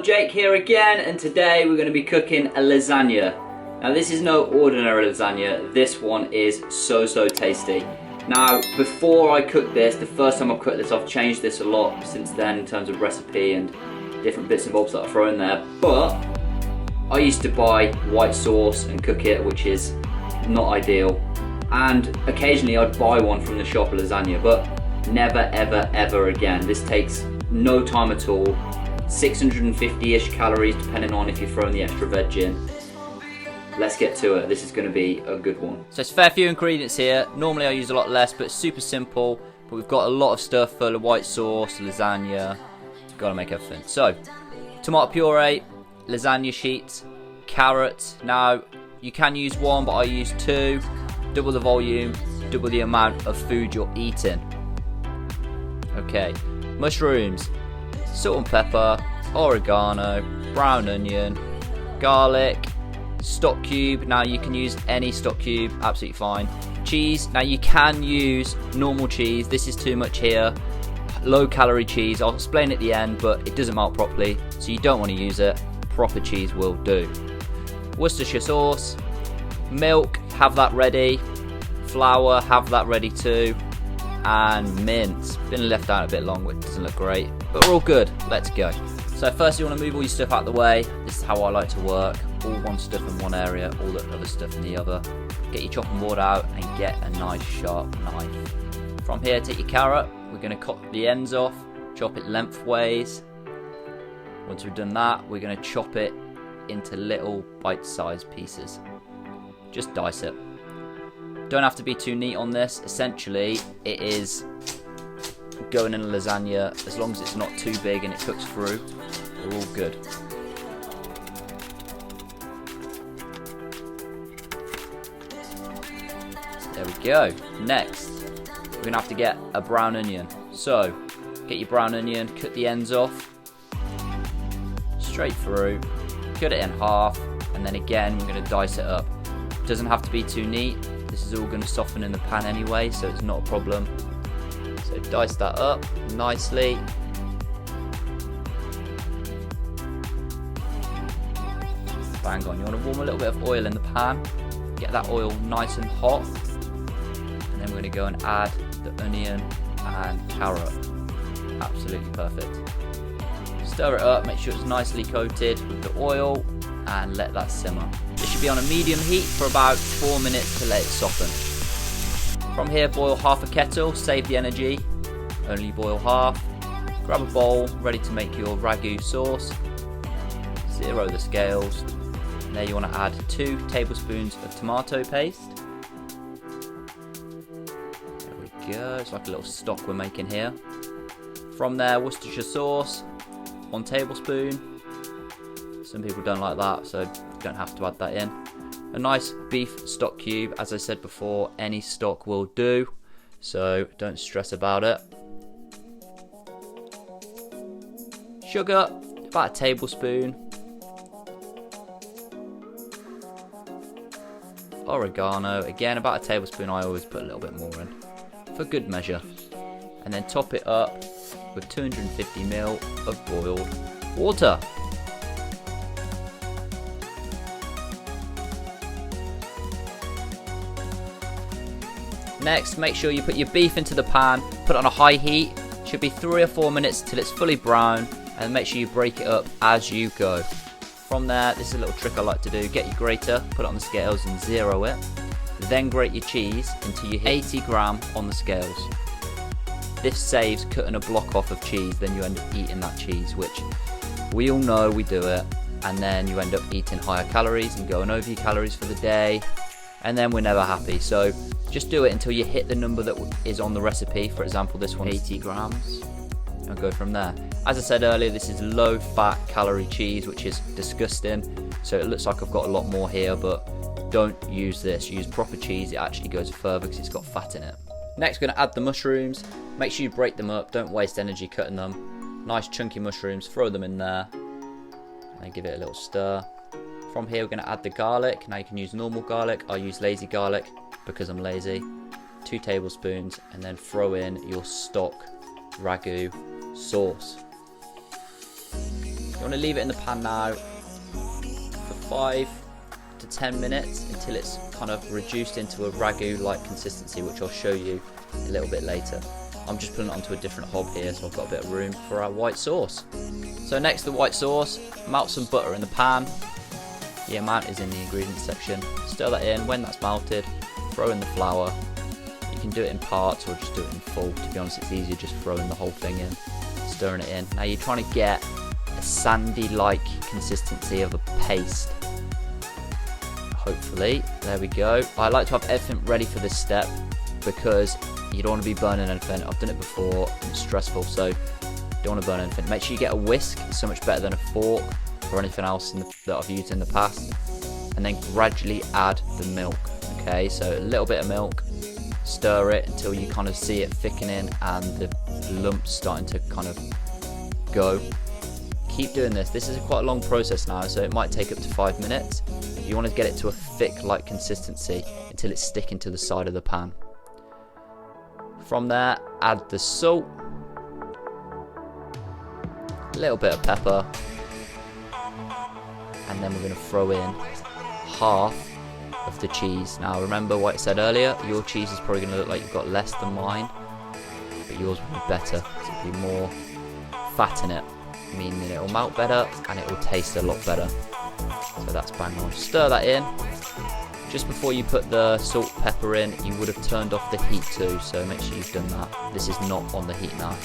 everyone, Jake here again, and today we're going to be cooking a lasagna. Now this is no ordinary lasagna, this one is so tasty. Now before I cooked this, the first time I cooked this, I've changed this a lot since then in terms of recipe and different bits and bobs that I throw in there, but I used to buy white sauce and cook it, which is not ideal, and occasionally I'd buy one from the shop, a lasagna, but never ever again. This takes no time at all. 650-ish calories depending on if you're throwing the extra veg in. Let's get to it. This is going to be a good one. So it's a fair few ingredients here. Normally I use a lot less, but it's super simple. But we've got a lot of stuff for the white sauce, lasagna. Got to make everything. So tomato puree, lasagna sheets, carrots. Now you can use one, but I use two. Double the volume, double the amount of food you're eating. Okay, mushrooms, salt and pepper, oregano, brown onion, garlic, stock cube. Now you can use any stock cube, absolutely fine. Cheese, now you can use normal cheese. This is too much here. Low calorie cheese, I'll explain at the end, but it doesn't melt properly, so you don't want to use it. Proper cheese will do. Worcestershire sauce, milk, have that ready. Flour, have that ready too. And mint, been left out a bit long, which doesn't look great, but we're all good. Let's go. So first you want to move all your stuff out of the way. This is how I like to work. All one stuff in one area, all the other stuff in the other. Get your chopping board out and get a nice sharp knife. From here, take your carrot. We're going to cut the ends off, chop it lengthways. Once we've done that, we're going to chop it into little bite-sized pieces. Just dice it. Don't have to be too neat on this. Essentially, it is going in a lasagna. As long as it's not too big and it cooks through, we're all good. There we go. Next, we're going to have to get a brown onion. So, get your brown onion, cut the ends off, straight through, cut it in half, and then again, we're going to dice it up. Doesn't have to be too neat. This is all going to soften in the pan anyway, so it's not a problem. So dice that up nicely. Bang on. You want to warm a little bit of oil in the pan. Get that oil nice and hot. And then we're going to go and add the onion and carrot. Absolutely perfect. Stir it up, make sure it's nicely coated with the oil, and let that simmer. It should be on a medium heat for about 4 minutes to let it soften. From here, boil half a kettle, save the energy, only boil half. Grab a bowl, ready to make your ragu sauce. Zero the scales. And there you want to add 2 tablespoons of tomato paste. There we go, it's like a little stock we're making here. From there, Worcestershire sauce, 1 tablespoon. Some people don't like that, so you don't have to add that in. A nice beef stock cube. As I said before, any stock will do, so don't stress about it. Sugar, about a tablespoon. Oregano, again about a tablespoon. I always put a little bit more in for good measure. And then top it up with 250 ml of boiled water. Next, make sure you put your beef into the pan, put it on a high heat. Should be 3 or 4 minutes till it's fully brown, and make sure you break it up as you go. From there, this is a little trick I like to do. Get your grater, put it on the scales and zero it. Then grate your cheese until you hit 80 gram on the scales. This saves cutting a block off of cheese, then you end up eating that cheese, which we all know we do it, and then you end up eating higher calories and going over your calories for the day, and then we're never happy. So just do it until you hit the number that is on the recipe. For example, this one 80 grams, and go from there. As I said earlier, this is low fat calorie cheese, which is disgusting, so it looks like I've got a lot more here, but don't use this. Use proper cheese, it actually goes further because it's got fat in it. Next, we're going to add the mushrooms. Make sure you break them up, don't waste energy cutting them. Nice chunky mushrooms, throw them in there, and give it a little stir. From here, we're going to add the garlic. Now you can use normal garlic, I use lazy garlic because I'm lazy. 2 tablespoons, and then throw in your stock ragu sauce. You want to leave it in the pan now for 5 to 10 minutes until it's kind of reduced into a ragu-like consistency, which I'll show you a little bit later. I'm just putting it onto a different hob here, so I've got a bit of room for our white sauce. So next to the white sauce, melt some butter in the pan. The amount is in the ingredients section. Stir that in. When that's melted, throw in the flour. You can do it in parts or just do it in full. To be honest, it's easier just throwing the whole thing in, stirring it in. Now you're trying to get a sandy-like consistency of a paste. Hopefully, there we go. I like to have everything ready for this step because you don't want to be burning anything. I've done it before, it's stressful, so you don't want to burn anything. Make sure you get a whisk, it's so much better than a fork or anything else that I've used in the past. And then gradually add the milk. Okay, so a little bit of milk, stir it until you kind of see it thickening and the lumps starting to kind of go. Keep doing this. This is quite a long process now, so it might take up to 5 minutes. You want to get it to a thick-like consistency until it's sticking to the side of the pan. From there, add the salt, a little bit of pepper, and then we're going to throw in half of the cheese. Now remember what I said earlier, your cheese is probably going to look like you've got less than mine, but yours will be better, so it'll be more fat in it, meaning it will melt better and it will taste a lot better. So that's bang on. Stir that in. Just before you put the salt, pepper in, you would have turned off the heat too, so make sure you've done that. This is not on the heat now.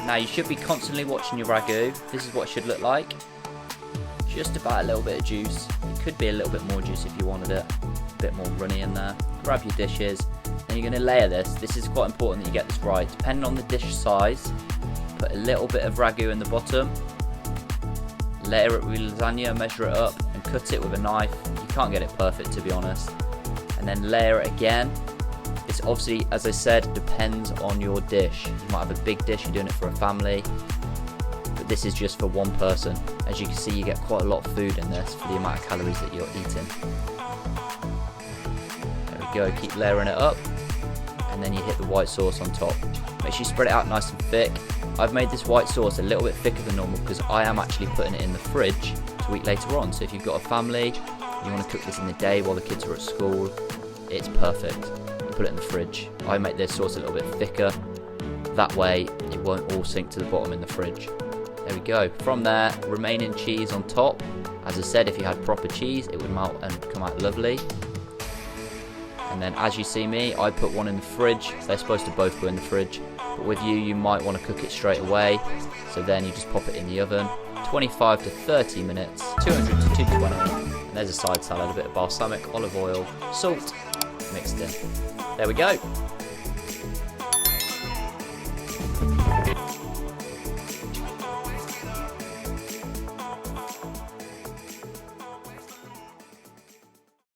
Now you should be constantly watching your ragu. This is what it should look like. Just about a little bit of juice. It could be a little bit more juice if you wanted it. A bit more runny in there. Grab your dishes. Then you're going to layer this. This is quite important that you get this right. Depending on the dish size, put a little bit of ragu in the bottom. Layer it with lasagna, measure it up, and cut it with a knife. You can't get it perfect, to be honest. And then layer it again. It's obviously, as I said, depends on your dish. You might have a big dish, you're doing it for a family, but this is just for one person. As you can see, you get quite a lot of food in this for the amount of calories that you're eating. There we go, keep layering it up, and then you hit the white sauce on top. Make sure you spread it out nice and thick. I've made this white sauce a little bit thicker than normal because I am actually putting it in the fridge to eat later on. So if you've got a family, you want to cook this in the day while the kids are at school, it's perfect. You put it in the fridge. I make this sauce a little bit thicker. That way it won't all sink to the bottom in the fridge. There we go. From there, remaining cheese on top. As I said, if you had proper cheese, it would melt and come out lovely. And then as you see me, I put one in the fridge. They're supposed to both go in the fridge. But with you, you might want to cook it straight away. So then you just pop it in the oven. 25 to 30 minutes, 200 to 220. And there's a side salad, a bit of balsamic, olive oil, salt, mixed in. There we go.